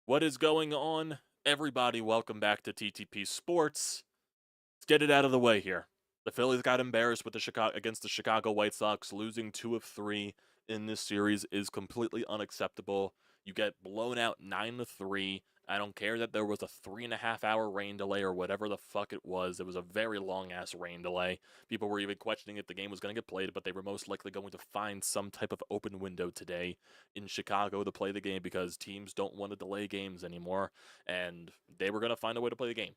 What is going on? Everybody, welcome back to TTP Sports. Let's get it out of the way here. The Phillies got embarrassed with against the Chicago White Sox, losing 2 of 3 in this series is completely unacceptable. You get blown out 9-3. I don't care that there was a 3.5-hour rain delay or whatever the fuck it was. It was a very long-ass rain delay. People were even questioning if the game was going to get played, but they were most likely going to find some type of open window today in Chicago to play the game because teams don't want to delay games anymore, and they were going to find a way to play the game.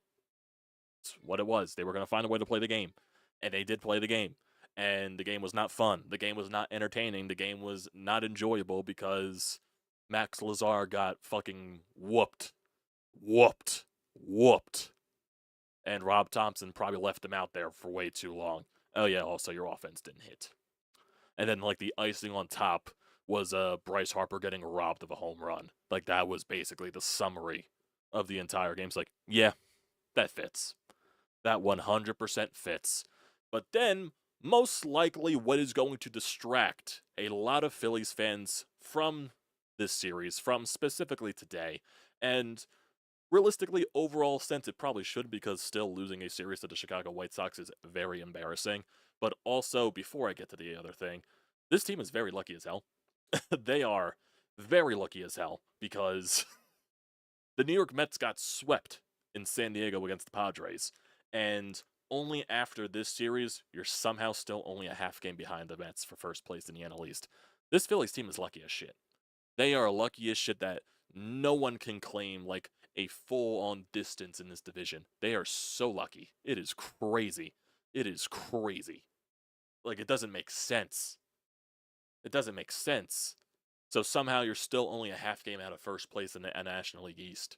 That's what it was. They were going to find a way to play the game, and they did play the game. And the game was not fun. The game was not entertaining. The game was not enjoyable because Max Lazar got fucking whooped. And Rob Thompson probably left him out there for way too long. Oh yeah, also your offense didn't hit. And then like the icing on top was Bryce Harper getting robbed of a home run. Like that was basically the summary of the entire game. It's like, yeah, that fits. That 100% fits. But then, most likely what is going to distract a lot of Phillies fans from this series, from specifically today, and realistically, overall sense, it probably should, because still losing a series to the Chicago White Sox is very embarrassing. But also, before I get to the other thing, this team is very lucky as hell. They are very lucky as hell, because the New York Mets got swept in San Diego against the Padres. And only after this series, you're somehow still only a half game behind the Mets for first place in the NL East. This Phillies team is lucky as shit. They are lucky as shit that no one can claim like a full-on distance in this division. They are so lucky. It is crazy. It is crazy. Like, it doesn't make sense. It doesn't make sense. So somehow you're still only a half game out of first place in the National League East.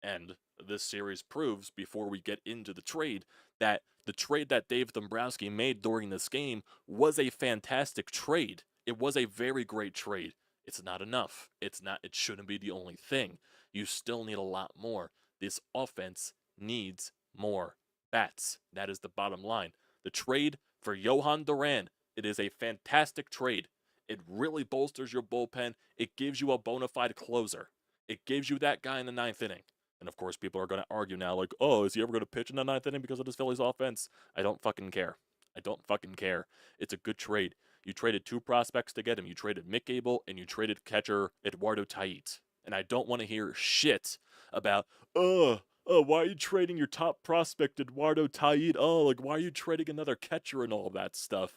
And this series proves, before we get into the trade, that the trade that Dave Dombrowski made during this game was a fantastic trade. It was a very great trade. It's not enough. It shouldn't be the only thing. You still need a lot more. This offense needs more bats. That is the bottom line. The trade for JHOAN Duran, it is a fantastic trade. It really bolsters your bullpen. It gives you a bona fide closer. It gives you that guy in the ninth inning. And of course, people are going to argue now, like, oh, is he ever going to pitch in the ninth inning because of this Phillies offense? I don't fucking care. I don't fucking care. It's a good trade. You traded 2 prospects to get him. You traded Mick Gable and you traded catcher Eduardo Tait. And I don't want to hear shit about, why are you trading your top prospect Eduardo Tait? Oh, like, why are you trading another catcher and all that stuff?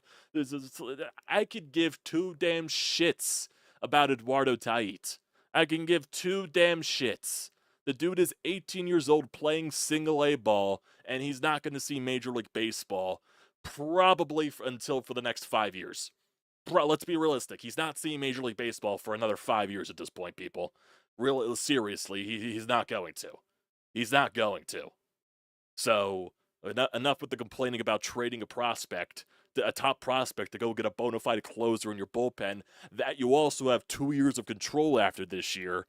I could give 2 damn shits about Eduardo Tait. I can give 2 damn shits. The dude is 18 years old playing single-A ball, and he's not going to see Major League Baseball probably until for the next 5 years. Let's be realistic. He's not seeing Major League Baseball for another 5 years at this point, people. Seriously, he's not going to. He's not going to. So, enough with the complaining about trading a top prospect to go get a bona fide closer in your bullpen, that you also have 2 years of control after this year.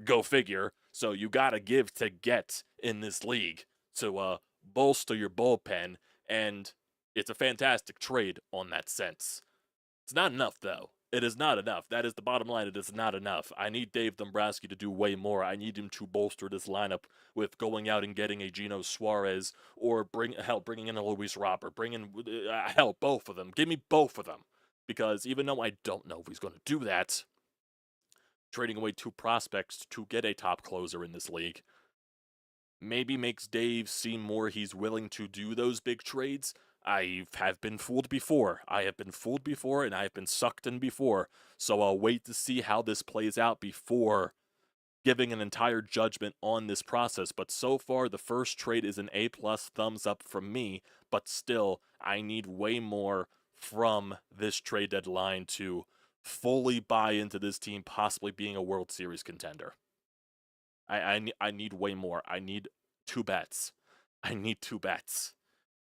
Go figure. So you gotta give to get in this league to bolster your bullpen, and it's a fantastic trade on that sense. It's not enough, though. It is not enough. That is the bottom line. It is not enough. I need Dave Dombrowski to do way more. I need him to bolster this lineup with going out and getting a Gino Suarez, or bringing in a Luis Robert, both of them. Give me both of them, because even though I don't know if he's going to do that, trading away 2 prospects to get a top closer in this league maybe makes Dave seem more he's willing to do those big trades. I have been fooled before. I have been fooled before, and I have been sucked in before. So I'll wait to see how this plays out before giving an entire judgment on this process. But so far, the first trade is an A+ thumbs up from me. But still, I need way more from this trade deadline to fully buy into this team possibly being a World Series contender. I need way more. I need 2 bets. I need 2 bets,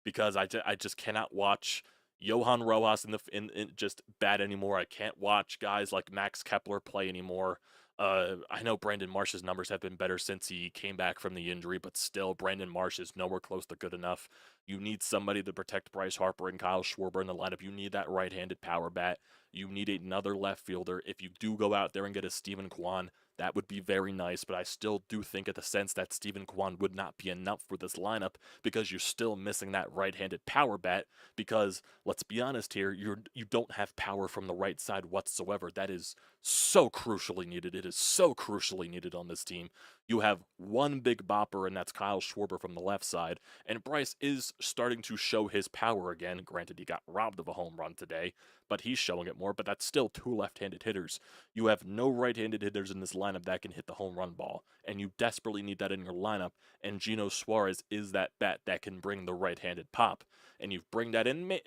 because I just cannot watch Johan Rojas in just bat anymore. I can't watch guys like Max Kepler play anymore. I know Brandon Marsh's numbers have been better since he came back from the injury, but still, Brandon Marsh is nowhere close to good enough. You need somebody to protect Bryce Harper and Kyle Schwarber in the lineup. You need that right-handed power bat. You need another left fielder. If you do go out there and get a Steven Kwan, That would be very nice, but I still do think at the sense that Steven Kwan would not be enough for this lineup because you're still missing that right-handed power bat because, let's be honest here, you don't have power from the right side whatsoever. That is so crucially needed. It is so crucially needed on this team. You have one big bopper, and that's Kyle Schwarber from the left side, and Bryce is starting to show his power again. Granted, he got robbed of a home run today, but he's showing it more, but that's still two left-handed hitters. You have no right-handed hitters in this lineup that can hit the home run ball, and you desperately need that in your lineup, and Gino Suarez is that bat that can bring the right-handed pop. And you bring that in,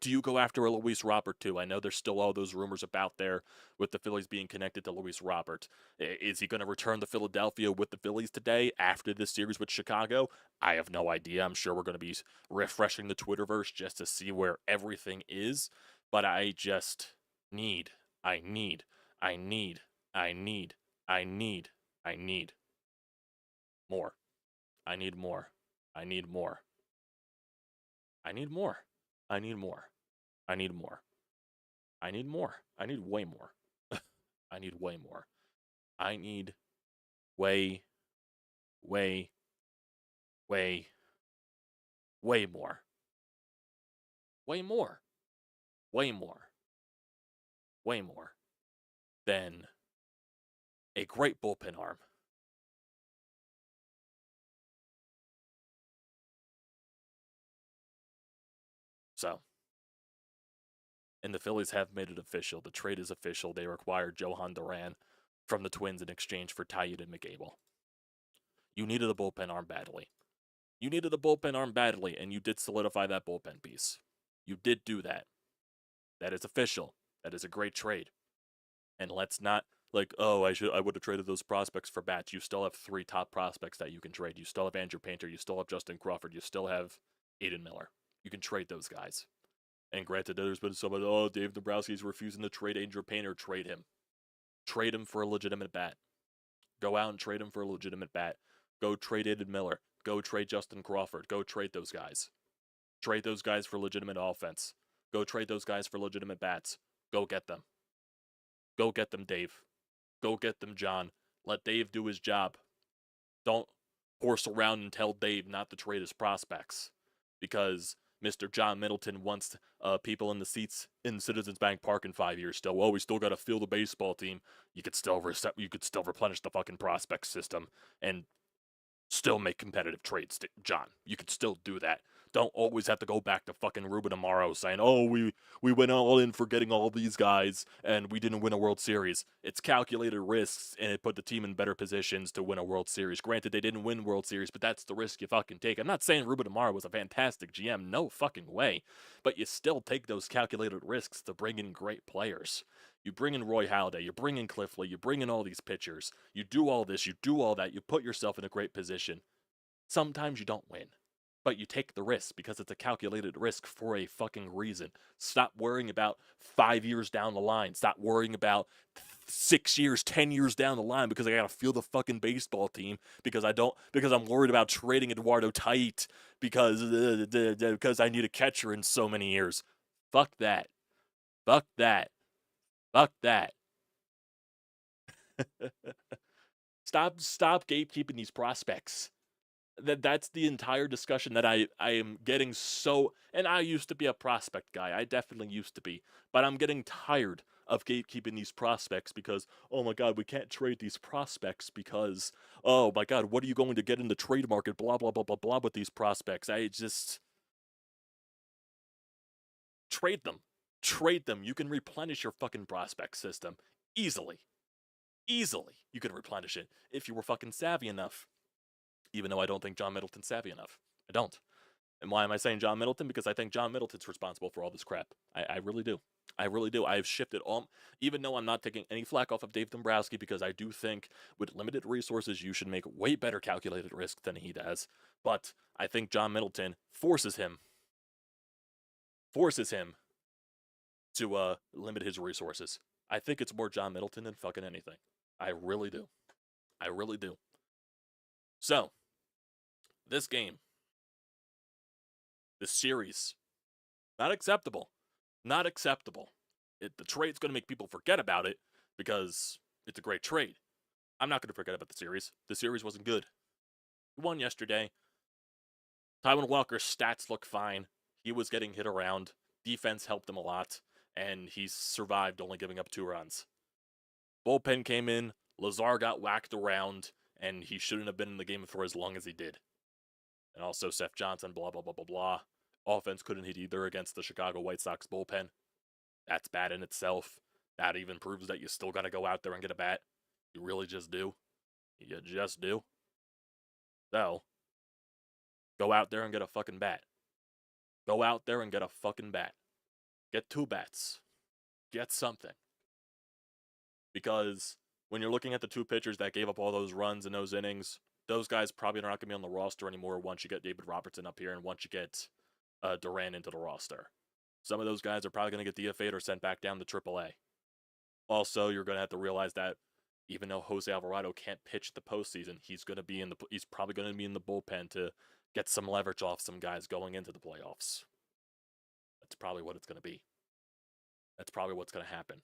do you go after a Luis Robert too? I know there's still all those rumors about there with the Phillies being connected to Luis Robert. Is he going to return to Philadelphia with the Phillies today after this series with Chicago? I have no idea. I'm sure we're going to be refreshing the Twitterverse just to see where everything is. But I just need more. I need more. I need more. I need more. I need more. I need more. I need more. I need way more. I need way more. I need way more. Way more. Way more. Way more than a great bullpen arm. So, and the Phillies have made it official. The trade is official. They required JHOAN DURAN from the Twins in exchange for Tyut and McAble. You needed a bullpen arm badly. You needed a bullpen arm badly, and you did solidify that bullpen piece. You did do that. That is official. That is a great trade. And let's not like, oh, I would have traded those prospects for bats. You still have 3 top prospects that you can trade. You still have Andrew Painter. You still have Justin Crawford. You still have Aiden Miller. You can trade those guys. And granted, there's been someone, oh, Dave Dombrowski's refusing to trade Andrew Painter. Trade him. Trade him for a legitimate bat. Go out and trade him for a legitimate bat. Go trade Aiden Miller. Go trade Justin Crawford. Go trade those guys. Trade those guys for legitimate offense. Go trade those guys for legitimate bats. Go get them. Go get them, Dave. Go get them, John. Let Dave do his job. Don't horse around and tell Dave not to trade his prospects. Because Mr. John Middleton wants people in the seats in Citizens Bank Park in 5 years still. Well, we still got to fill the baseball team. You could still replenish the fucking prospect system and still make competitive trades, John. You could still do that. Don't always have to go back to fucking Ruben Amaro saying, oh, we went all in for getting all these guys and we didn't win a World Series. It's calculated risks and it put the team in better positions to win a World Series. Granted, they didn't win World Series, but that's the risk you fucking take. I'm not saying Ruben Amaro was a fantastic GM. No fucking way. But you still take those calculated risks to bring in great players. You bring in Roy Halladay, you bring in Cliff Lee, you bring in all these pitchers. You do all this, you do all that, you put yourself in a great position. Sometimes you don't win. But you take the risk because it's a calculated risk for a fucking reason. Stop worrying about 5 years down the line. Stop worrying about 6 years, 10 years down the line because I gotta field the fucking baseball team because I'm worried about trading Eduardo Tait because I need a catcher in so many years. Fuck that. Fuck that. Fuck that. Stop gatekeeping these prospects. That's the entire discussion that I am getting so, and I used to be a prospect guy. I definitely used to be, but I'm getting tired of gatekeeping these prospects because, oh my God, we can't trade these prospects because, oh my God, what are you going to get in the trade market? Blah, blah, blah, blah, blah with these prospects. I just trade them. Trade them. You can replenish your fucking prospect system easily. Easily. You can replenish it if you were fucking savvy enough. Even though I don't think John Middleton's savvy enough. I don't. And why am I saying John Middleton? Because I think John Middleton's responsible for all this crap. I really do. I really do. I've shifted all, even though I'm not taking any flack off of Dave Dombrowski, because I do think with limited resources, you should make way better calculated risk than he does. But I think John Middleton forces him to limit his resources. I think it's more John Middleton than fucking anything. I really do. I really do. So, this game, this series, not acceptable. Not acceptable. The trade's going to make people forget about it because it's a great trade. I'm not going to forget about the series. The series wasn't good. We won yesterday. Taiwan Walker's stats look fine. He was getting hit around. Defense helped him a lot, and he survived only giving up 2 runs. Bullpen came in. Lazar got whacked around, and he shouldn't have been in the game for as long as he did. And also Seth Johnson, blah, blah, blah, blah, blah. Offense couldn't hit either against the Chicago White Sox bullpen. That's bad in itself. That even proves that you still got to go out there and get a bat. You really just do. You just do. So, go out there and get a fucking bat. Go out there and get a fucking bat. Get 2 bats. Get something. Because when you're looking at the 2 pitchers that gave up all those runs in those innings, those guys probably are not going to be on the roster anymore once you get David Robertson up here and once you get Duran into the roster. Some of those guys are probably going to get DFA'd or sent back down to AAA. Also, you're going to have to realize that even though Jose Alvarado can't pitch the postseason, he's probably going to be in the bullpen to get some leverage off some guys going into the playoffs. That's probably what it's going to be. That's probably what's going to happen.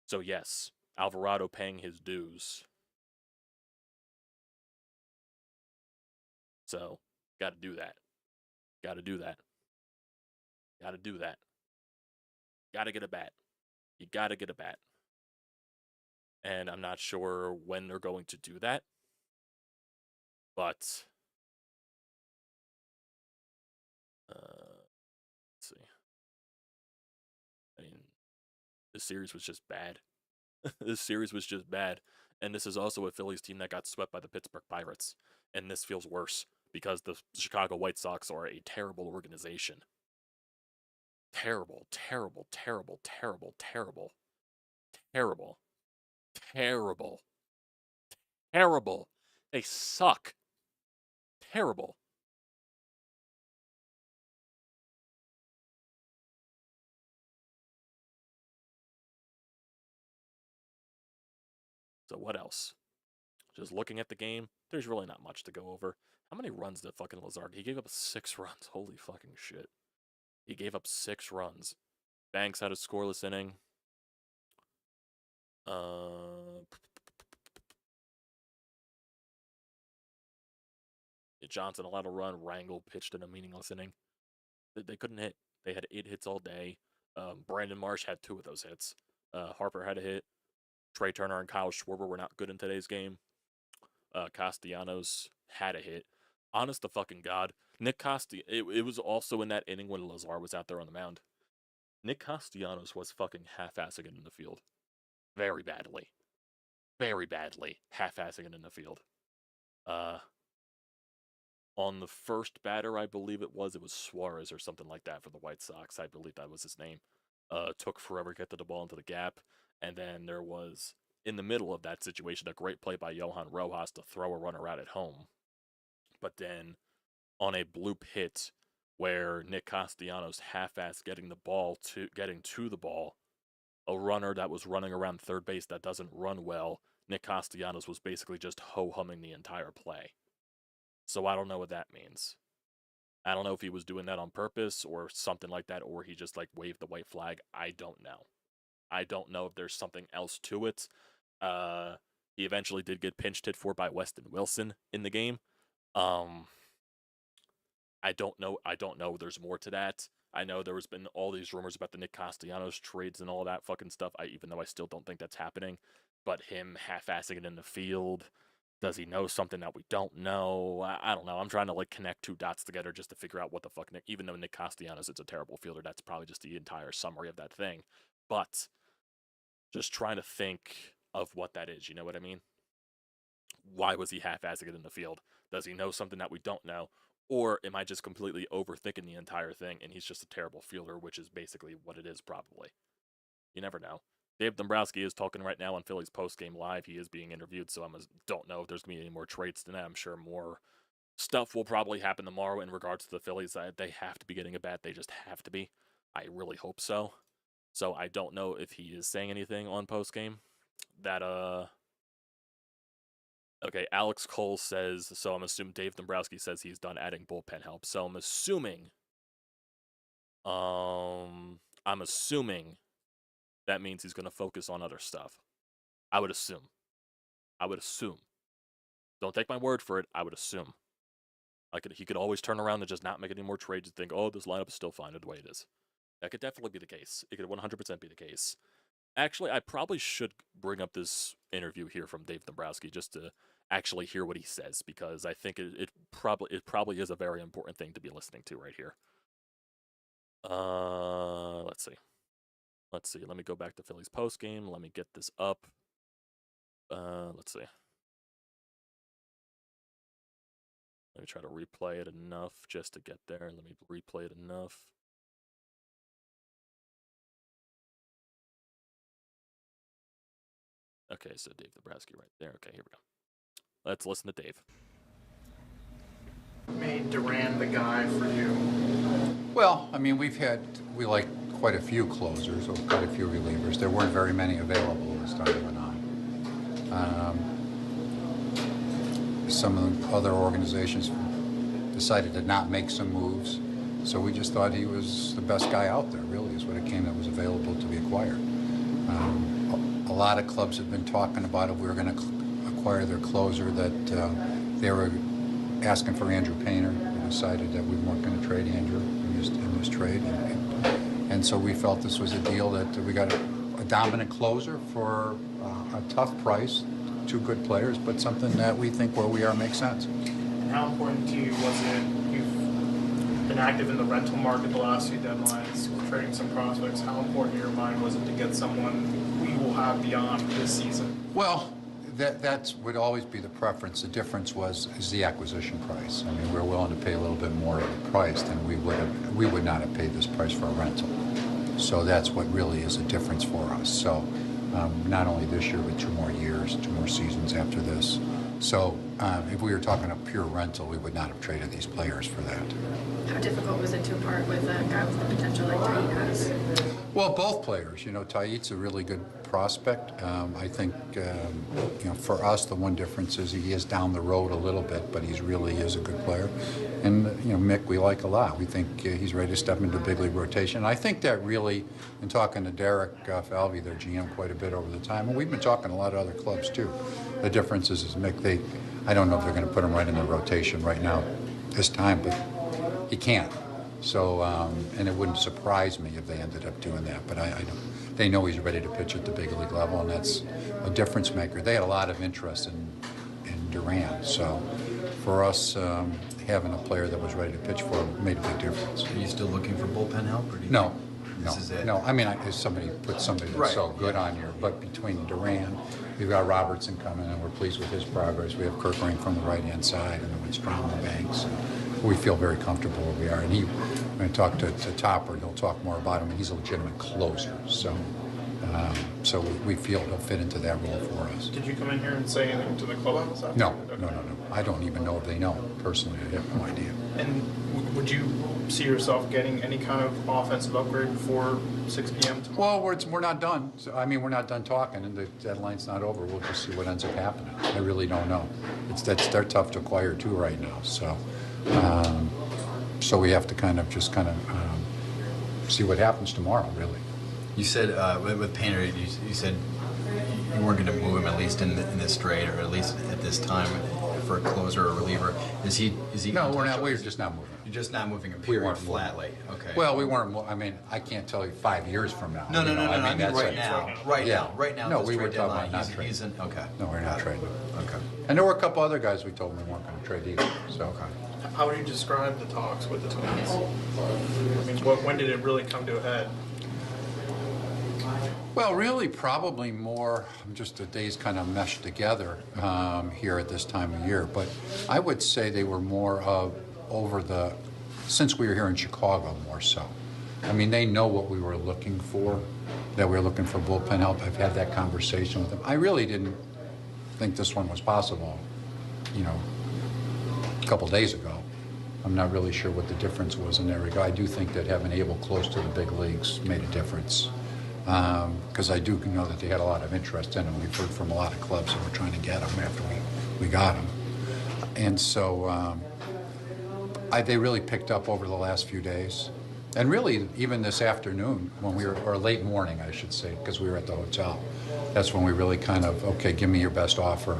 So yes, Alvarado paying his dues. So, got to do that. Got to do that. Got to do that. Got to get a bat. You got to get a bat. And I'm not sure when they're going to do that. But, let's see. I mean, this series was just bad. This series was just bad. And this is also a Phillies team that got swept by the Pittsburgh Pirates. And this feels worse because the Chicago White Sox are a terrible organization. Terrible, terrible, terrible, terrible, terrible, terrible, terrible, terrible. They suck. Terrible. So what else? Just looking at the game, there's really not much to go over. How many runs did fucking Lazard? He gave up 6 runs. Holy fucking shit. He gave up 6 runs. Banks had a scoreless inning. Johnson allowed a run. Rangel pitched in a meaningless inning. They couldn't hit. They had 8 hits all day. Brandon Marsh had 2 of those hits. Harper had a hit. Trey Turner and Kyle Schwarber were not good in today's game. Castellanos had a hit. Honest to fucking God, Nick Castellanos, it was also in that inning when Lazar was out there on the mound. Nick Castellanos was fucking half-assing it in the field. Very badly. Very badly half-assing it in the field. On the first batter, I believe it was Suarez or something like that for the White Sox. I believe that was his name. Took forever to get the ball into the gap. And then there was, in the middle of that situation, a great play by Johan Rojas to throw a runner out at home. But then on a bloop hit where Nick Castellanos half-assed getting to the ball, a runner that was running around third base that doesn't run well, Nick Castellanos was basically just ho-humming the entire play. So I don't know what that means. I don't know if he was doing that on purpose or something like that, or he just like waved the white flag. I don't know. I don't know if there's something else to it. He eventually did get pinch hit for by Weston Wilson in the game. I don't know. There's more to that. I know there has been all these rumors about the Nick Castellanos trades and all that fucking stuff. Even though I still don't think that's happening. But him half-assing it in the field, does he know something that we don't know? I don't know. I'm trying to like connect 2 dots together just to figure out what the fuck. Even though Nick Castellanos is a terrible fielder, that's probably just the entire summary of that thing. But just trying to think of what that is. You know what I mean? Why was he half-assing it in the field? Does he know something that we don't know? Or am I just completely overthinking the entire thing and he's just a terrible fielder, which is basically what it is probably. You never know. Dave Dombrowski is talking right now on Phillies post-game live. He is being interviewed, so I don't know if there's going to be any more trades than that. I'm sure more stuff will probably happen tomorrow in regards to the Phillies. They have to be getting a bat. They just have to be. I really hope so. So I don't know if he is saying anything on post-game. Okay, Alex Cole says, so I'm assuming Dave Dombrowski says he's done adding bullpen help. So I'm assuming that means he's going to focus on other stuff. I would assume. I would assume. Don't take my word for it. I would assume. He could always turn around and just not make any more trades and think, oh, this lineup is still fine the way it is. That could definitely be the case. It could 100% be the case. Actually, I probably should bring up this interview here from Dave Dombrowski just to actually hear what he says, because I think it probably is a very important thing to be listening to right here. Let's see. Let me go back to Phillies post game. Let me get this up. Let's see. Let me try to replay it enough just to get there. Let me replay it enough. Okay, so Dave Dombrowski right there. Okay, here we go. Let's listen to Dave. Made Duran the guy for you? Well, I mean, we like quite a few closers, or quite a few relievers. There weren't very many available as time went on. Some of the other organizations decided to not make some moves, so we just thought he was the best guy out there, really, is what it came that was available to be acquired. A lot of clubs have been talking about if we were going to acquire their closer, that they were asking for Andrew Painter. We decided that we weren't going to trade Andrew in this trade, and so we felt this was a deal that we got a dominant closer for a tough price, two good players, but something that we think where we are makes sense. And how important to you was it? You've been active in the rental market the last few deadlines, trading some prospects. How important in your mind was it to get someone we will have beyond this season? Well, that would always be the preference. The difference is the acquisition price. I mean, we're willing to pay a little bit more of the price than we would not have paid this price for a rental. So that's what really is a difference for us. So not only this year, but 2 more years, 2 more seasons after this. So if we were talking a pure rental, we would not have traded these players for that. How difficult was it to part with a guy with the potential like Tait has? Well, both players. You know, Tait's a really good prospect. I think, for us, the one difference is he is down the road a little bit, but he really is a good player. And, Mick, we like a lot. We think he's ready to step into big league rotation. I think that really, in talking to Derek Falvey, their GM, quite a bit over the time, and we've been talking to a lot of other clubs, too. The difference is Mick, I don't know if they're going to put him right in the rotation right now this time, but he can't. So, and it wouldn't surprise me if they ended up doing that. But I don't. They know he's ready to pitch at the big league level, and that's a difference maker. They had a lot of interest in Duran. So, for us, having a player that was ready to pitch for him made a big difference. Are you still looking for bullpen help? Or do you No. think this is it? No, I mean, somebody put somebody that's so good on here, but between Duran, we've got Robertson coming, and we're pleased with his progress. We have Kirkring from the right-hand side, and then with Strom and Banks. We feel very comfortable where we are. And when I talk to Topper, he'll talk more about him. He's a legitimate closer, so we feel he'll fit into that role for us. Did you come in here and say anything to the clubhouse after? No, Okay. no. I don't even know if they know. Personally, I have no idea. And would you see yourself getting any kind of offensive upgrade before 6 p.m. tomorrow? Well, we're not done. So, I mean, we're not done talking, and the deadline's not over. We'll just see what ends up happening. I really don't know. They're tough to acquire too right now. So we have to kind of see what happens tomorrow, really. You said with Painter, you said you weren't going to move him at least in this trade, or at least at this time for a closer or reliever. Is he? No, we're not. We're just not moving. You're just not moving him. We weren't flatly. Okay. Well, we weren't. I mean, I can't tell you 5 years from now. No. I mean that's right now. Right now. No, this we were trade talking about deadline, not trading. Okay. No, we're not trading. Okay. And there were a couple other guys we told them we weren't going to trade either. So. Okay. How would you describe the talks with the Twins? I mean, when did it really come to a head? Well, really, probably more just the days kind of meshed together here at this time of year. But I would say they were more since we were here in Chicago, more so. I mean, they know what we were looking for, that we were looking for bullpen help. I've had that conversation with them. I really didn't think this one was possible, a couple days ago. I'm not really sure what the difference was in that regard. I do think that having Abel close to the big leagues made a difference. Because I do know that they had a lot of interest in him. We've heard from a lot of clubs that were trying to get him after we got him. And so they really picked up over the last few days. And really, even this afternoon, when we were, or late morning, I should say, because we were at the hotel, that's when we really kind of, okay, give me your best offer.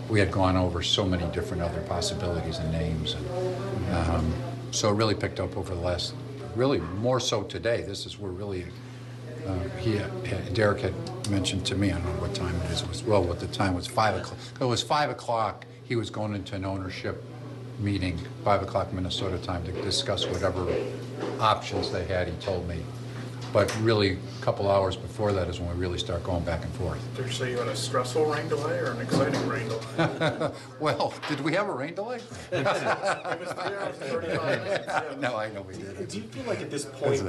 We had gone over so many different other possibilities and names. And, so it really picked up over the last, really more so today. This is where really, Derek had mentioned to me, I don't know what time it is. It was, well, what the time was 5 o'clock. It was 5 o'clock. He was going into an ownership meeting, 5 o'clock Minnesota time, to discuss whatever options they had, he told me. But really, a couple hours before that is when we really start going back and forth. Did you say you had a stressful rain delay or an exciting rain delay? Well, did we have a rain delay? It was 3 hours and 35 minutes. Yeah. No, I know we did. Do you feel like at this point,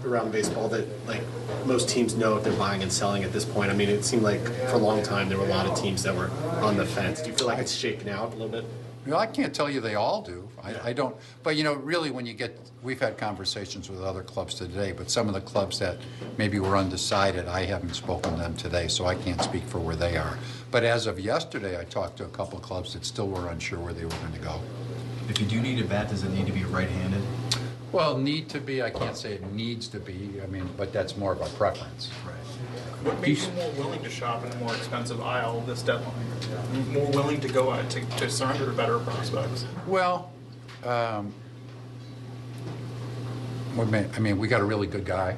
around baseball that like most teams know if they're buying and selling at this point? I mean, it seemed like for a long time there were a lot of teams that were on the fence. Do you feel like it's shaken out a little bit? You know, I can't tell you they all do. I don't. But, you know, really when you get, we've had conversations with other clubs today, but some of the clubs that maybe were undecided, I haven't spoken to them today, so I can't speak for where they are. But as of yesterday, I talked to a couple of clubs that still were unsure where they were going to go. If you do need a bat, does it need to be right-handed? Well, need to be, I can't say it needs to be, I mean, but that's more of a preference. Right. What made you more willing to shop in a more expensive aisle this deadline? More willing to go out to surrender to better prospects? Well, I mean, we got a really good guy,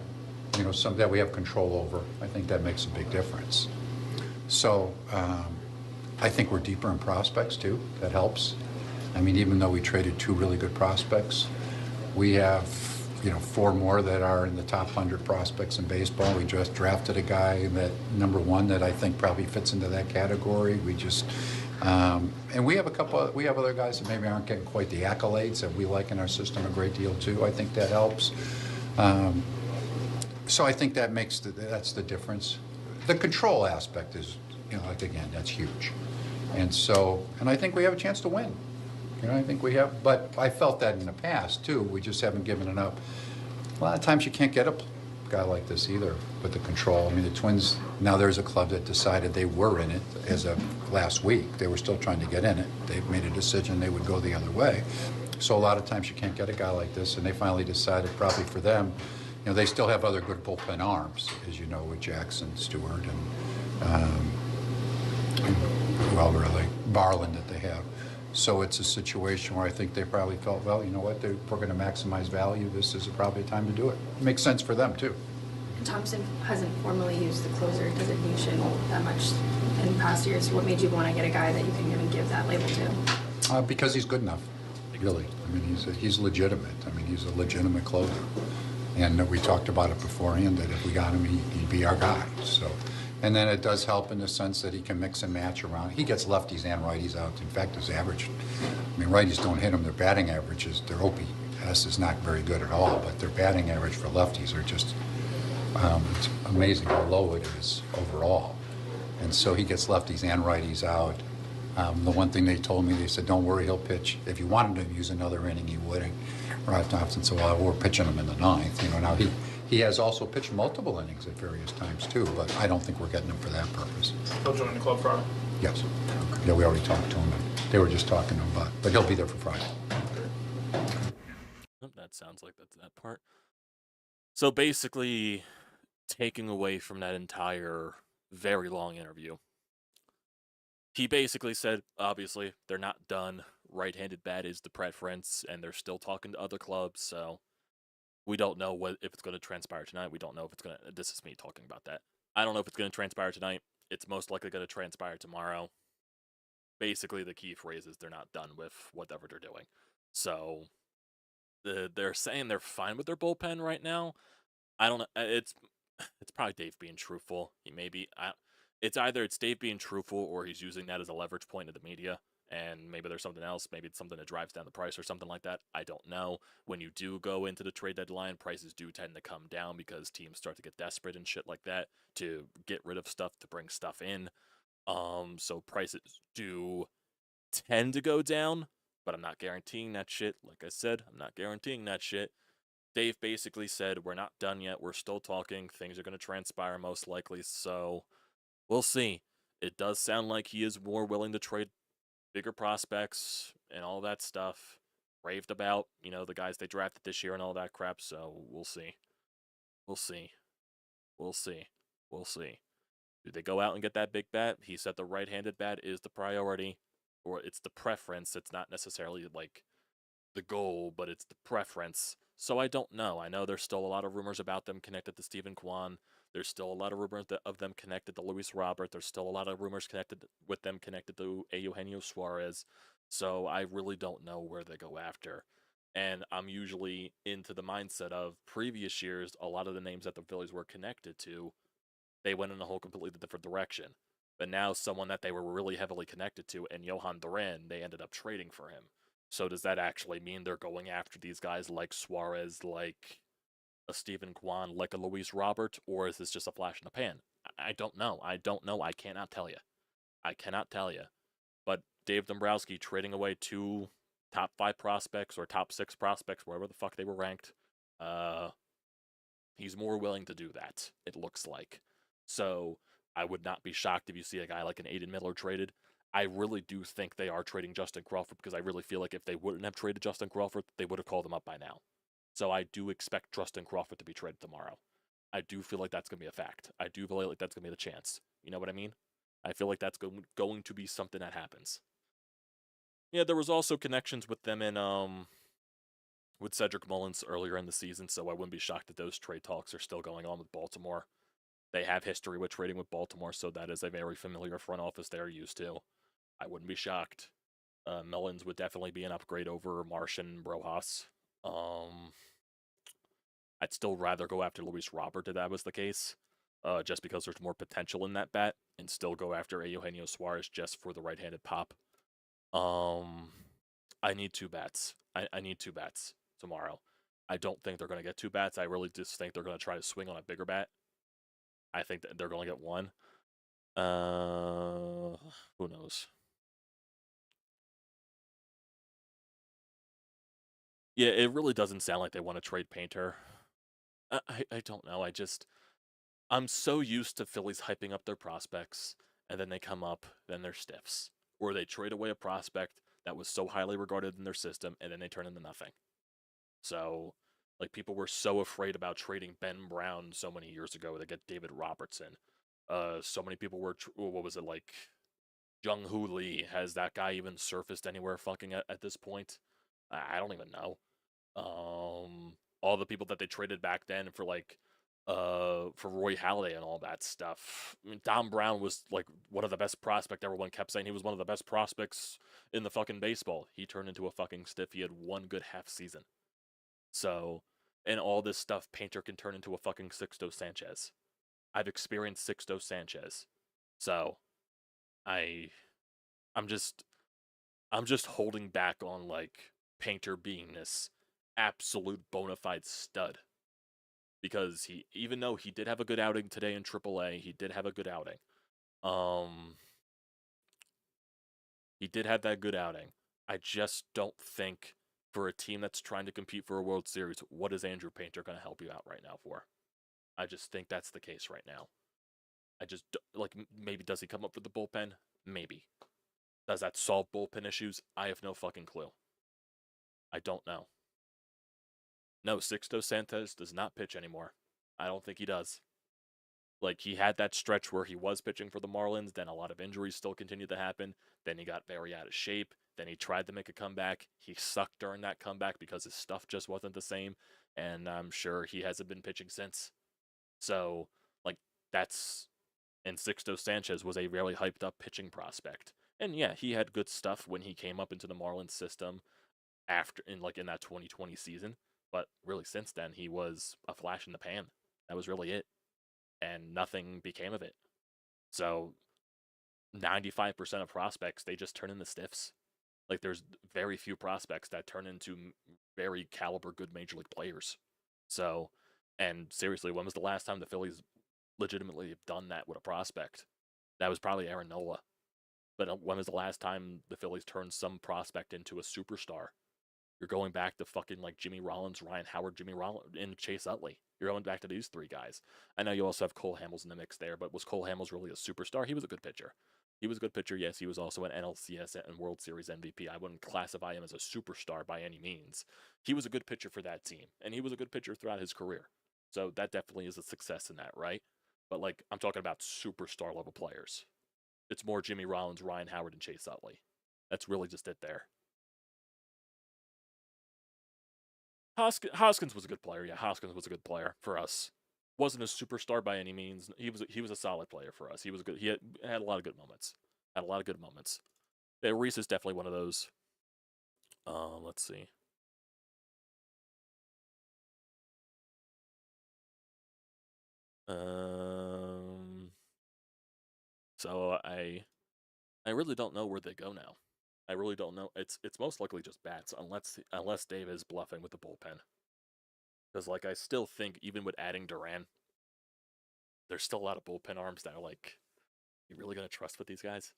you know, some that we have control over. I think that makes a big difference. So I think we're deeper in prospects too. That helps. I mean, even though we traded 2 really good prospects, we have, you know, 4 more that are in the top 100 prospects in baseball. We just drafted a guy that number 1 that I think probably fits into that category. We just and we have we have other guys that maybe aren't getting quite the accolades that we like in our system a great deal too. I think that helps. So I think that that's the difference. The control aspect is, you know, like again, that's huge. And so, and I think we have a chance to win. You know, I think we have, but I felt that in the past too. We just haven't given it up. A lot of times you can't get a guy like this either with the control. I mean, the Twins, now there's a club that decided they were in it as of last week. They were still trying to get in it. They've made a decision they would go the other way. So a lot of times you can't get a guy like this, and they finally decided probably for them, you know, they still have other good bullpen arms, as you know, with Jackson, Stewart, and well, really, Barland that they have. So it's a situation where I think they probably felt, well, you know what, if we're going to maximize value, this is probably a time to do it. It makes sense for them, too. Thompson hasn't formally used the closer designation that much in past years. What made you want to get a guy that you can even give that label to? Because he's good enough, really. I mean, he's legitimate. I mean, he's a legitimate closer. And we talked about it beforehand, that if we got him, he'd be our guy. So. And then it does help in the sense that he can mix and match around. He gets lefties and righties out. In fact, his average, I mean, righties don't hit him. Their batting averages, their OPS is not very good at all, but their batting average for lefties are just, it's amazing how low it is overall. And so he gets lefties and righties out. The one thing they told me, they said, don't worry, he'll pitch. If you wanted to use another inning, he would. And Rod Thompson said, well, we're pitching him in the 9th. You know, now he has also pitched multiple innings at various times too, but I don't think we're getting him for that purpose. He'll join the club Friday. Yes. Yeah, we already talked to him. They were just talking to him about it, but he'll be there for Friday. That sounds like that's that part. So basically, taking away from that entire very long interview, he basically said, obviously, they're not done. Right-handed bat is the preference, and they're still talking to other clubs, so we don't know if it's going to transpire tonight. We don't know if it's going to... This is me talking about that. I don't know if it's going to transpire tonight. It's most likely going to transpire tomorrow. Basically, the key phrase is they're not done with whatever they're doing. So, they're saying they're fine with their bullpen right now. I don't know. It's probably Dave being truthful. It's either it's Dave being truthful or he's using that as a leverage point to the media. And maybe there's something else. Maybe it's something that drives down the price or something like that. I don't know. When you do go into the trade deadline, prices do tend to come down because teams start to get desperate and shit like that to get rid of stuff, to bring stuff in. So prices do tend to go down, but I'm not guaranteeing that shit. Like I said, I'm not guaranteeing that shit. Dave basically said, we're not done yet. We're still talking. Things are going to transpire most likely. So we'll see. It does sound like he is more willing to trade bigger prospects and all that stuff. raved about, you know, the guys they drafted this year and all that crap. So we'll see. We'll see. We'll see. We'll see. Do they go out and get that big bat? He said the right-handed bat is the priority, or it's the preference. It's not necessarily like the goal, but it's the preference. So I don't know. I know there's still a lot of rumors about them connected to Stephen Kwan. There's still a lot of rumors of them connected to Luis Robert. There's still a lot of rumors connected with them connected to Eugenio Suarez. So I really don't know where they go after. And I'm usually into the mindset of previous years, a lot of the names that the Phillies were connected to, they went in a whole completely different direction. But now someone that they were really heavily connected to, and JHOAN Duran, they ended up trading for him. So does that actually mean they're going after these guys like Suarez, like a Stephen Kwan, like a Luis Robert, or is this just a flash in the pan? I don't know. I don't know. I cannot tell you. I cannot tell you. But Dave Dombrowski trading away 2 top 5 prospects or top 6 prospects, wherever the fuck they were ranked, he's more willing to do that, it looks like. So I would not be shocked if you see a guy like an Aiden Miller traded. I really do think they are trading Justin Crawford because I really feel like if they wouldn't have traded Justin Crawford, they would have called him up by now. So I do expect Justin Crawford to be traded tomorrow. I do feel like that's going to be a fact. I do feel like that's going to be the chance. You know what I mean? I feel like that's going to be something that happens. Yeah, there was also connections with them in with Cedric Mullins earlier in the season, so I wouldn't be shocked that those trade talks are still going on with Baltimore. They have history with trading with Baltimore, so that is a very familiar front office they're used to. I wouldn't be shocked. Mullins would definitely be an upgrade over Martian Brojas. I'd still rather go after Luis Robert if that was the case, just because there's more potential in that bat, and still go after Eugenio Suarez just for the right-handed pop. I need 2 bats. I need 2 bats tomorrow. I don't think they're going to get 2 bats. I really just think they're going to try to swing on a bigger bat. I think that they're going to get 1. Who knows? Yeah, it really doesn't sound like they want to trade Painter. I don't know. I'm so used to Phillies hyping up their prospects, and then they come up, then they're stiffs. Or they trade away a prospect that was so highly regarded in their system, and then they turn into nothing. So, like, people were so afraid about trading Ben Brown so many years ago to get David Robertson. So many people were, what was it, like, Jung-Hoo Lee? Has that guy even surfaced anywhere fucking at this point? I don't even know. All the people that they traded back then for, like, for Roy Halladay and all that stuff. I mean, Dom Brown was, like, one of the best prospects. Everyone kept saying he was one of the best prospects in the fucking baseball. He turned into a fucking stiff. He had 1 good half season. So, and all this stuff, Painter can turn into a fucking Sixto Sanchez. I've experienced Sixto Sanchez. So, I'm just holding back on, like, Painter being this absolute bona fide stud. Because even though he did have a good outing today in AAA, he did have a good outing. He did have that good outing. I just don't think for a team that's trying to compete for a World Series, what is Andrew Painter going to help you out right now for? I just think that's the case right now. I just, like, maybe does he come up with the bullpen? Maybe. Does that solve bullpen issues? I have no fucking clue. I don't know. No, Sixto Sanchez does not pitch anymore. I don't think he does. Like, he had that stretch where he was pitching for the Marlins, then a lot of injuries still continued to happen, then he got very out of shape, then he tried to make a comeback. He sucked during that comeback because his stuff just wasn't the same, and I'm sure he hasn't been pitching since. So, like, and Sixto Sanchez was a really hyped up pitching prospect. And yeah, he had good stuff when he came up into the Marlins system in that 2020 season. But really, since then, he was a flash in the pan. That was really it. And nothing became of it. So, 95% of prospects, they just turn into stiffs. Like, there's very few prospects that turn into very caliber good major league players. So, and seriously, when was the last time the Phillies legitimately have done that with a prospect? That was probably Aaron Nola. But when was the last time the Phillies turned some prospect into a superstar? You're going back to fucking, like, Jimmy Rollins, Ryan Howard, Jimmy Rollins, and Chase Utley. You're going back to these 3 guys. I know you also have Cole Hamels in the mix there, but was Cole Hamels really a superstar? He was a good pitcher. He was a good pitcher. Yes, he was also an NLCS and World Series MVP. I wouldn't classify him as a superstar by any means. He was a good pitcher for that team, and he was a good pitcher throughout his career. So that definitely is a success in that, right? But like, I'm talking about superstar level players. It's more Jimmy Rollins, Ryan Howard, and Chase Utley. That's really just it there. Hoskins was a good player. Yeah, Hoskins was a good player for us. Wasn't a superstar by any means. He was a solid player for us. He was good. He had a lot of good moments. Had a lot of good moments. Yeah, Reese is definitely one of those. Let's see. So I really don't know where they go now. I really don't know. It's most likely just bats, unless Dave is bluffing with the bullpen. Because like I still think even with adding Duran, there's still a lot of bullpen arms that are like, you really gonna trust with these guys?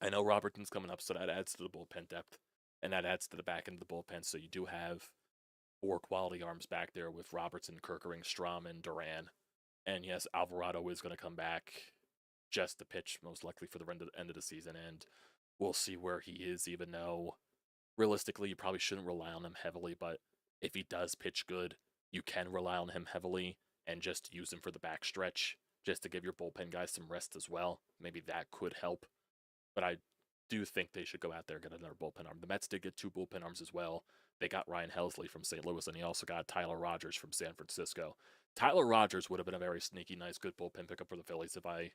I know Robertson's coming up, so that adds to the bullpen depth, and that adds to the back end of the bullpen. So you do have 4 quality arms back there with Robertson, Kerkering, Strom, and Duran. And yes, Alvarado is going to come back just to pitch, most likely for the end of the season, and we'll see where he is, even though realistically you probably shouldn't rely on him heavily, but if he does pitch good, you can rely on him heavily and just use him for the backstretch, just to give your bullpen guys some rest as well. Maybe that could help. But I do think they should go out there and get another bullpen arm. The Mets did get 2 bullpen arms as well. They got Ryan Helsley from St. Louis, and he also got Tyler Rogers from San Francisco. Tyler Rogers would have been a very sneaky, nice, good bullpen pickup for the Phillies if I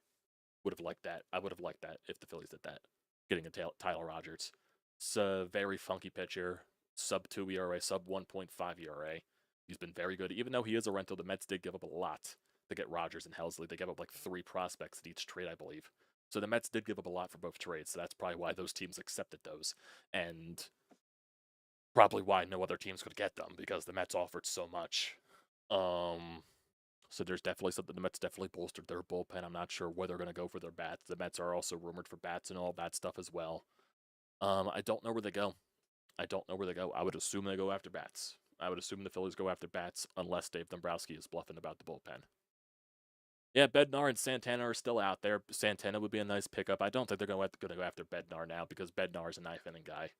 would have liked that. I would have liked that if the Phillies did that, getting a Tyler Rogers. It's a very funky pitcher, sub-2 ERA, sub-1.5 ERA. He's been very good. Even though he is a rental, the Mets did give up a lot to get Rogers and Helsley. They gave up like 3 prospects at each trade, I believe. So the Mets did give up a lot for both trades, so that's probably why those teams accepted those. And probably why no other teams could get them, because the Mets offered so much. So there's definitely something. The Mets definitely bolstered their bullpen. I'm not sure where they're going to go for their bats. The Mets are also rumored for bats and all that stuff as well. I don't know where they go. I don't know where they go. I would assume they go after bats. I would assume the Phillies go after bats unless Dave Dombrowski is bluffing about the bullpen. Yeah, Bednar and Santana are still out there. Santana would be a nice pickup. I don't think they're going to go after Bednar now because Bednar is a knife inning guy.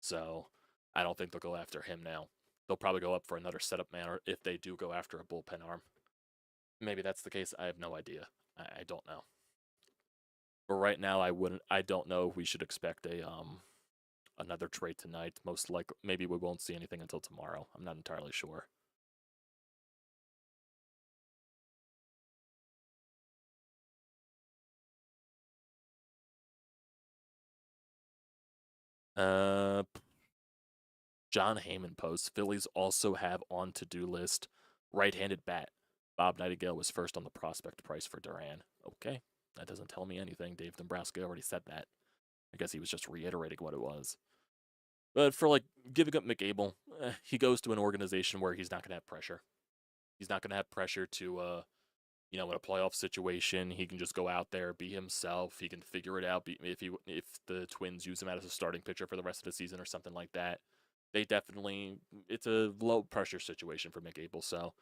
So I don't think they'll go after him now. They'll probably go up for another setup man, or if they do go after a bullpen arm. Maybe that's the case. I have no idea. I don't know. But right now, I don't know if we should expect another trade tonight. Most likely, maybe we won't see anything until tomorrow. I'm not entirely sure. John Heyman posts, Phillies also have on to-do list right-handed bat. Bob Nightingale was first on the prospect price for Duran. Okay, that doesn't tell me anything. Dave Dombrowski already said that. I guess he was just reiterating what it was. But for, like, giving up McAble, he goes to an organization where he's not going to have pressure. He's not going to have pressure to, in a playoff situation, he can just go out there, be himself. He can figure it out. If the Twins use him as a starting pitcher for the rest of the season or something like that, it's a low pressure situation for McAble. So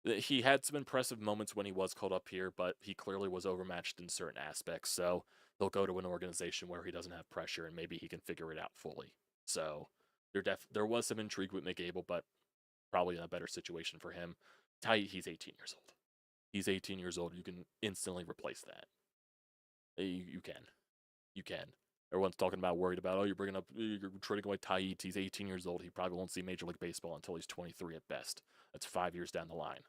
he had some impressive moments when he was called up here, but he clearly was overmatched in certain aspects. So he'll go to an organization where he doesn't have pressure, and maybe he can figure it out fully. So there was some intrigue with McAble, but probably in a better situation for him. He's 18 years old. He's 18 years old. You can instantly replace that. You can. Everyone's talking about, worried about, you're trading away Taillon. He's 18 years old. He probably won't see Major League Baseball until he's 23 at best. That's 5 years down the line.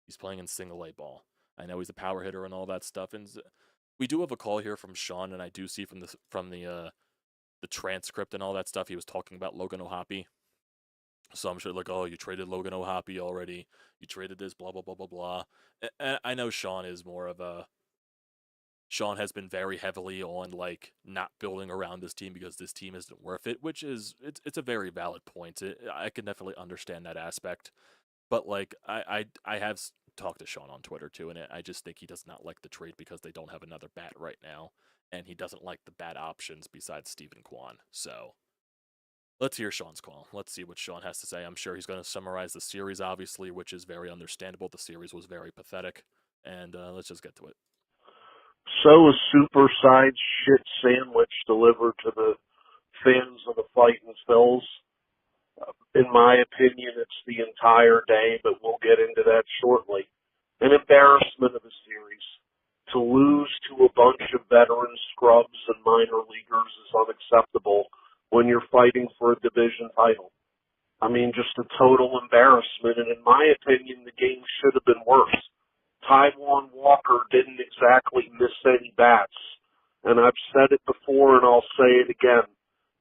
He's playing in single-A ball. I know he's a power hitter and all that stuff. And we do have a call here from Sean, and I do see from the transcript and all that stuff, he was talking about Logan O'Hoppe. So I'm sure, like, you traded Logan O'Hoppe already. You traded this, blah, blah, blah, blah, blah. And I know Sean is more of a... Sean has been very heavily on, like, not building around this team because this team isn't worth it, which is... It's a very valid point. I can definitely understand that aspect. But, like, I have talked to Sean on Twitter, too, and I just think he does not like the trade because they don't have another bat right now. And he doesn't like the bat options besides Stephen Kwan. So... let's hear Sean's call. Let's see what Sean has to say. I'm sure he's going to summarize the series, obviously, which is very understandable. The series was very pathetic. And let's just get to it. so a supersized shit sandwich delivered to the fans of the Fightin' Phils. In my opinion, it's the entire day, but we'll get into that shortly. An embarrassment of the series. To lose to a bunch of veteran scrubs and minor leaguers is unacceptable when you're fighting for a division title. I mean, just a total embarrassment, and in my opinion, the game should have been worse. Taijuan Walker didn't exactly miss any bats, and I've said it before and I'll say it again.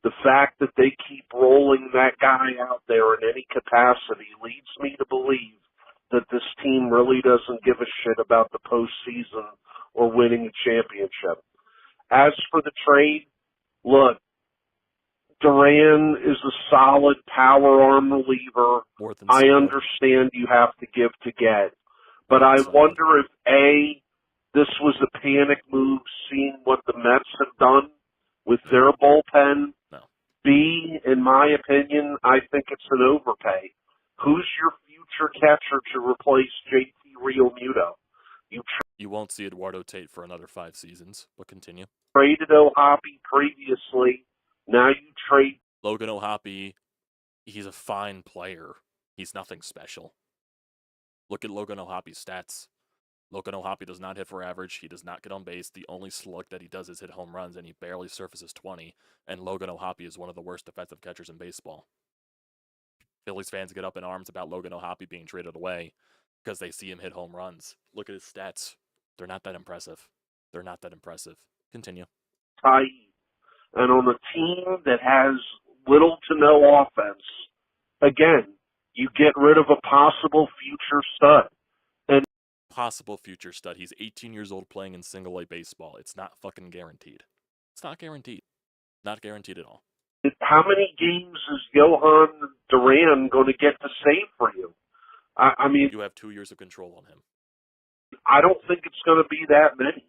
The fact that they keep rolling that guy out there in any capacity leads me to believe that this team really doesn't give a shit about the postseason or winning a championship. As for the trade, look, Duran is a solid power arm reliever. I understand you have to give to get. But I wonder if, A, this was a panic move seeing what the Mets have done with their bullpen. No. B, in my opinion, I think it's an overpay. Who's your future catcher to replace JT Realmuto? You won't see Eduardo Tate for another 5 seasons, but continue. Traded O'Hoppe previously. Now you trade Logan O'Hoppe. He's a fine player. He's nothing special. Look at Logan O'Hoppe's stats. Logan O'Hoppe does not hit for average. He does not get on base. The only slug that he does is hit home runs, and he barely surfaces 20. And Logan O'Hoppe is one of the worst defensive catchers in baseball. Phillies fans get up in arms about Logan O'Hoppe being traded away because they see him hit home runs. Look at his stats. They're not that impressive. They're not that impressive. Continue. And on a team that has little to no offense, again, you get rid of a possible future stud. And possible future stud. He's 18 years old playing in single-A baseball. It's not fucking guaranteed. It's not guaranteed. Not guaranteed at all. How many games is JHOAN Duran going to get to save for you? I mean, you have 2 years of control on him. I don't think it's going to be that many.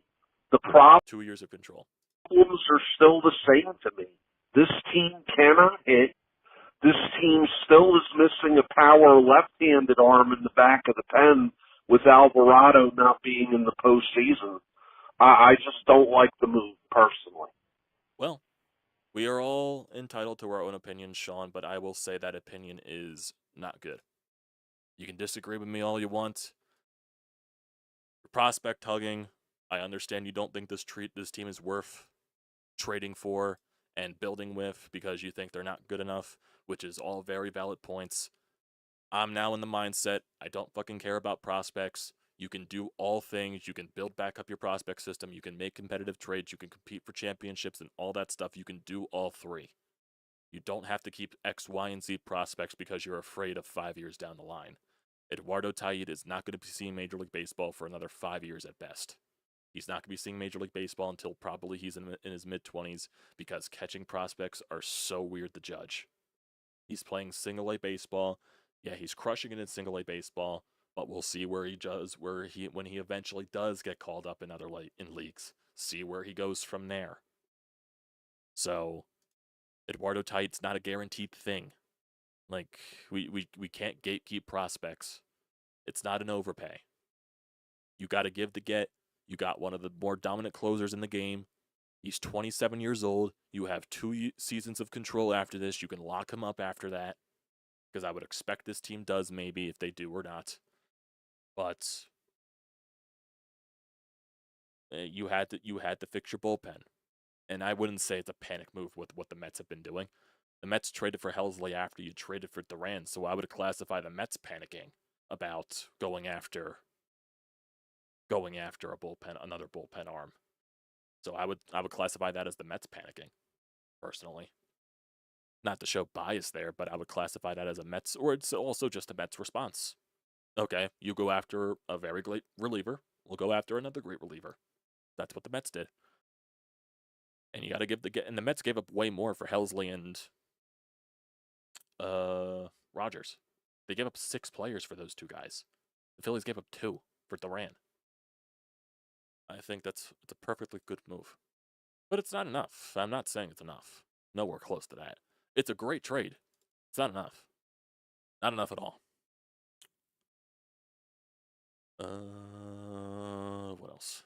The problem 2 years of control. Problems are still the same to me. This team cannot hit. This team still is missing a power left-handed arm in the back of the pen with Alvarado not being in the postseason. I just don't like the move, personally. Well, we are all entitled to our own opinions, Sean, but I will say that opinion is not good. You can disagree with me all you want. Prospect hugging. I understand you don't think this team is worth trading for and building with because you think they're not good enough, which is all very valid points. I'm now in the mindset, I don't fucking care about prospects. You can do all things. You can build back up your prospect system. You can make competitive trades. You can compete for championships and all that stuff. You can do all 3. You don't have to keep X, Y, and Z prospects because you're afraid of 5 years down the line. Eduardo Tate is not going to be seeing Major League Baseball for another 5 years at best. He's not going to be seeing Major League Baseball until probably he's in his mid-20s because catching prospects are so weird to judge. He's playing single-A baseball. Yeah, he's crushing it in single-A baseball, but we'll see where he does, when he eventually does get called up in other leagues. See where he goes from there. So, Eduardo Tate's not a guaranteed thing. Like, we can't gatekeep prospects. It's not an overpay. You got to give to get. You got one of the more dominant closers in the game. He's 27 years old. You have 2 seasons of control after this. You can lock him up after that. Because I would expect this team does, maybe, if they do or not. But you had to fix your bullpen. And I wouldn't say it's a panic move with what the Mets have been doing. The Mets traded for Helsley after you traded for Duran, so I would classify the Mets panicking about going after a bullpen, another bullpen arm. So I would classify that as the Mets panicking, personally. Not to show bias there, but I would classify that as a Mets, or it's also just a Mets response. Okay, you go after a very great reliever. We'll go after another great reliever. That's what the Mets did. And you got to give and the Mets gave up way more for Helsley and Rogers. They gave up 6 players for those 2 guys. The Phillies gave up 2 for Duran. I think it's a perfectly good move. But it's not enough. I'm not saying it's enough. Nowhere close to that. It's a great trade. It's not enough. Not enough at all. What else?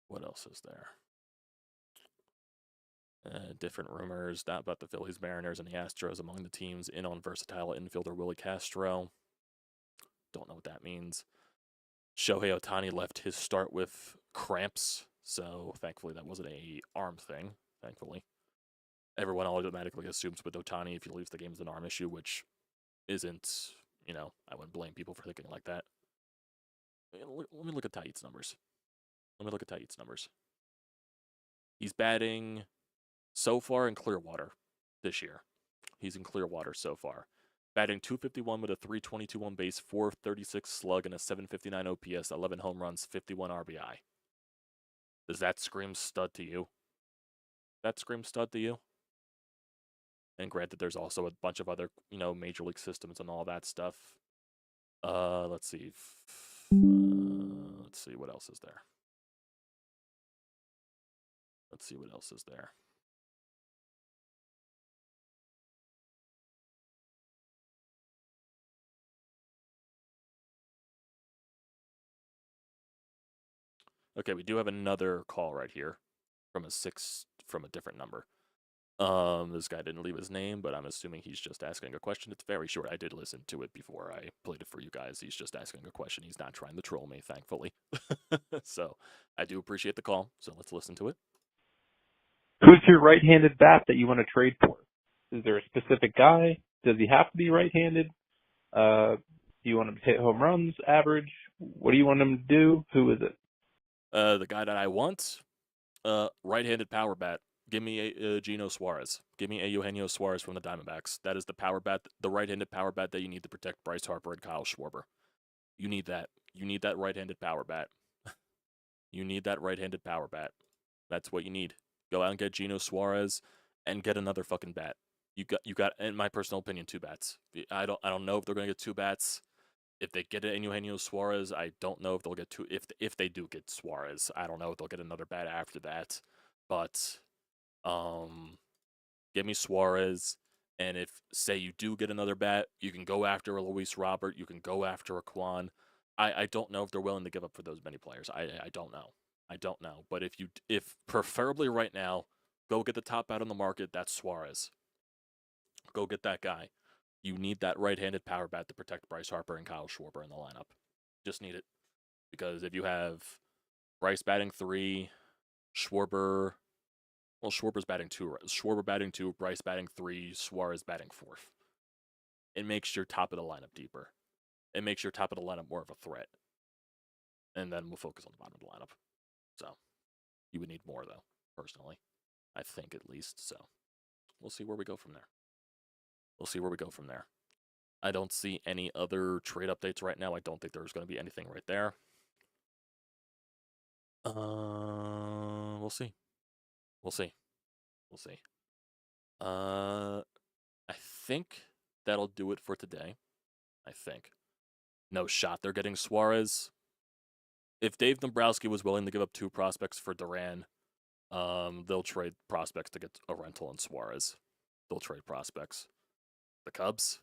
What else is there? Different rumors about the Phillies, Mariners, and the Astros among the teams in on versatile infielder Willie Castro. Don't know what that means. Shohei Ohtani left his start with cramps, so thankfully that wasn't a arm thing, thankfully. Everyone automatically assumes with Ohtani if he leaves the game it's an arm issue, which isn't, I wouldn't blame people for thinking like that. Let me look at Tait's numbers. He's batting so far in Clearwater this year. He's in Clearwater so far. Batting .251 with a .322 on base, .436 slug, and a .759 OPS, 11 home runs, 51 RBI. Does that scream stud to you? And granted, there's also a bunch of other, major league systems and all that stuff. Let's see. Let's see what else is there. Okay, we do have another call right here from a different number. This guy didn't leave his name, but I'm assuming he's just asking a question. It's very short. I did listen to it before I played it for you guys. He's just asking a question. He's not trying to troll me, thankfully. So I do appreciate the call. So let's listen to it. Who's your right-handed bat that you want to trade for? Is there a specific guy? Does he have to be right-handed? Do you want him to hit home runs, average? What do you want him to do? Who is it? The guy that I want, right-handed power bat. Give me a Gino Suarez. Give me a Eugenio Suarez from the Diamondbacks. That is the power bat, the right-handed power bat that you need to protect Bryce Harper and Kyle Schwarber. You need that. You need that right-handed power bat. That's what you need. Go out and get Gino Suarez and get another fucking bat. You got, in my personal opinion, 2 bats. I don't know if they're gonna get 2 bats. If they get it in Eugenio Suarez, I don't know if they'll get 2. If they do get Suarez, I don't know if they'll get another bat after that. But give me Suarez, and if, say, you do get another bat, you can go after a Luis Robert, you can go after a Kwan. I don't know if they're willing to give up for those many players. I don't know. But if preferably right now, go get the top bat on the market, that's Suarez. Go get that guy. You need that right-handed power bat to protect Bryce Harper and Kyle Schwarber in the lineup. Just need it. Because if you have Bryce batting 3, Schwarber's batting 2. Schwarber batting 2, Bryce batting 3, Suarez batting 4th. It makes your top of the lineup deeper. It makes your top of the lineup more of a threat. And then we'll focus on the bottom of the lineup. So, you would need more, though, personally. I think, at least. So, we'll see where we go from there. I don't see any other trade updates right now. I don't think there's going to be anything right there. We'll see. I think that'll do it for today. I think. No shot they're getting Suarez. If Dave Dombrowski was willing to give up 2 prospects for Duran, they'll trade prospects to get a rental in Suarez. They'll trade prospects. The Cubs?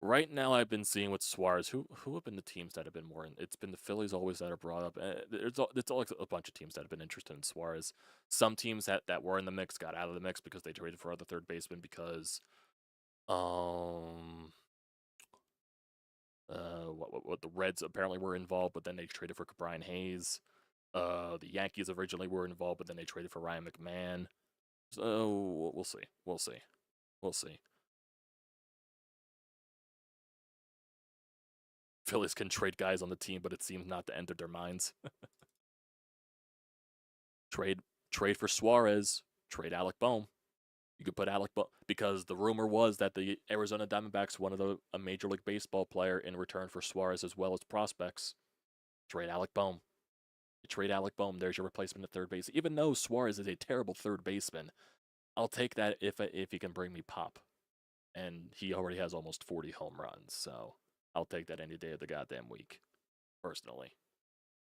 Right now, I've been seeing with Suarez, who have been the teams that have been more in? It's been the Phillies always that are brought up. It's always a bunch of teams that have been interested in Suarez. Some teams that were in the mix got out of the mix because they traded for other third basemen because, what the Reds apparently were involved, but then they traded for Brian Hayes. The Yankees originally were involved, but then they traded for Ryan McMahon. So we'll see. Phillies can trade guys on the team, but it seems not to enter their minds. Trade for Suarez. Trade Alec Bohm. You could put Alec Bohm, because the rumor was that the Arizona Diamondbacks wanted a Major League Baseball player in return for Suarez as well as prospects. Trade Alec Bohm. You trade Alec Bohm, there's your replacement at third base. Even though Suarez is a terrible third baseman, I'll take that if he can bring me pop. And he already has almost 40 home runs, so I'll take that any day of the goddamn week, personally.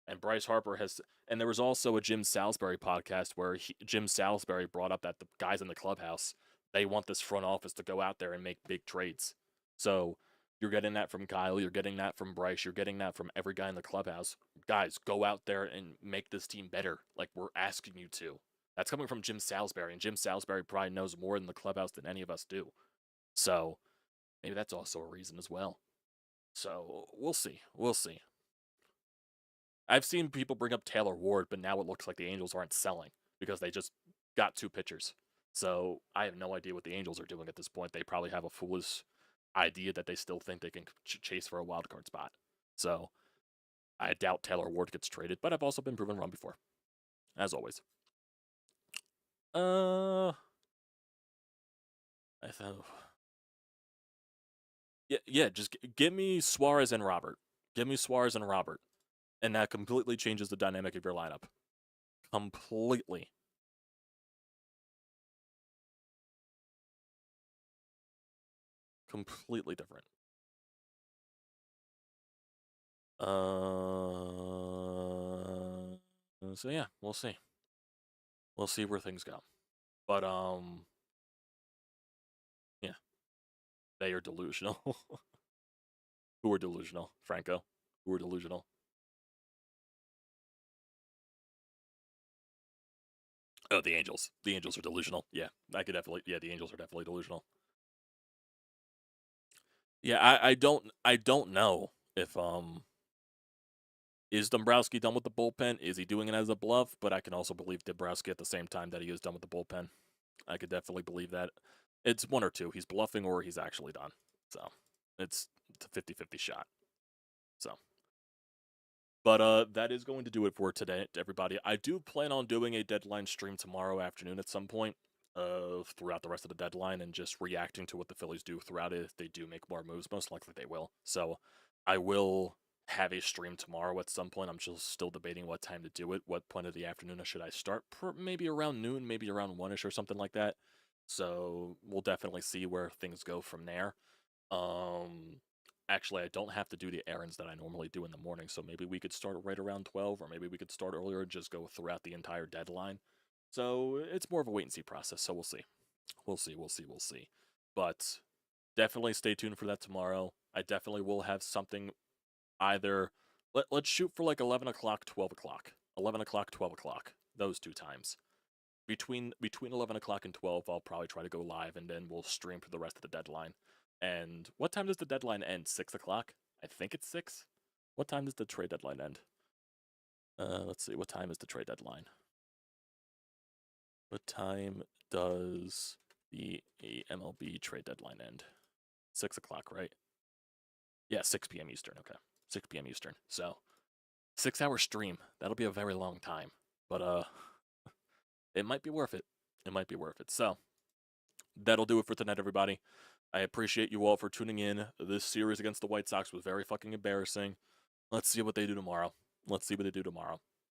And Bryce Harper has, and there was also a Jim Salisbury podcast where Jim Salisbury brought up that the guys in the clubhouse, they want this front office to go out there and make big trades. So you're getting that from Kyle, you're getting that from Bryce, you're getting that from every guy in the clubhouse. guys, go out there and make this team better. Like, we're asking you to. That's coming from Jim Salisbury, and Jim Salisbury probably knows more in the clubhouse than any of us do. So maybe that's also a reason as well. So we'll see. We'll see. I've seen people bring up Taylor Ward, but now it looks like the Angels aren't selling because they just got 2 pitchers. So I have no idea what the Angels are doing at this point. They probably have a foolish idea that they still think they can chase for a wild card spot. So I doubt Taylor Ward gets traded, but I've also been proven wrong before, as always. I thought, yeah, just give me Suarez and Robert. Give me Suarez and Robert, and that completely changes the dynamic of your lineup. Completely. Completely different. So yeah, we'll see. We'll see where things go. But yeah. They are delusional. Who are delusional? Franco? Who are delusional? Oh, the Angels. The Angels are delusional. Yeah, I could definitely. Yeah, the Angels are definitely delusional. Yeah, I don't know if is Dombrowski done with the bullpen? Is he doing it as a bluff? But I can also believe Dombrowski at the same time that he is done with the bullpen. I could definitely believe that. It's one or two. He's bluffing or he's actually done. So it's a 50-50 shot. So. But that is going to do it for today, everybody. I do plan on doing a deadline stream tomorrow afternoon at some point throughout the rest of the deadline and just reacting to what the Phillies do throughout it. If they do make more moves, most likely they will. So I will have a stream tomorrow at some point. I'm just still debating what time to do it. What point of the afternoon should I start? Maybe around noon, maybe around 1-ish or something like that. So we'll definitely see where things go from there. Actually, I don't have to do the errands that I normally do in the morning, so maybe we could start right around 12, or maybe we could start earlier and just go throughout the entire deadline. So it's more of a wait-and-see process, so we'll see. We'll see. But definitely stay tuned for that tomorrow. I definitely will have something either... Let's shoot for like 11 o'clock, 12 o'clock. 11 o'clock, 12 o'clock. Those 2 times. Between 11 o'clock and 12, I'll probably try to go live, and then we'll stream for the rest of the deadline. And what time does the deadline end? 6 o'clock? I think it's 6. What time does the trade deadline end? Let's see. What time is the trade deadline? What time does the MLB trade deadline end? 6 o'clock, right? Yeah, 6 p.m. Eastern. Okay. 6 p.m. Eastern. So, 6-hour stream. That'll be a very long time. But, it might be worth it. It might be worth it. So, that'll do it for tonight, everybody. I appreciate you all for tuning in. This series against the White Sox was very fucking embarrassing. Let's see what they do tomorrow.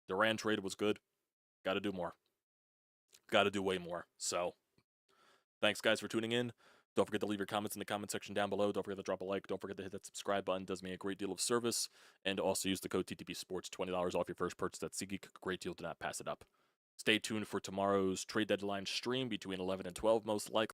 Duran trade was good. Got to do more. Got to do way more. So, thanks, guys, for tuning in. Don't forget to leave your comments in the comment section down below. Don't forget to drop a like. Don't forget to hit that subscribe button. It does me a great deal of service. And also use the code TTPSPORTS, $20 off your first purchase at SEATGEEK. Great deal. Do not pass it up. Stay tuned for tomorrow's trade deadline stream between 11 and 12, most likely.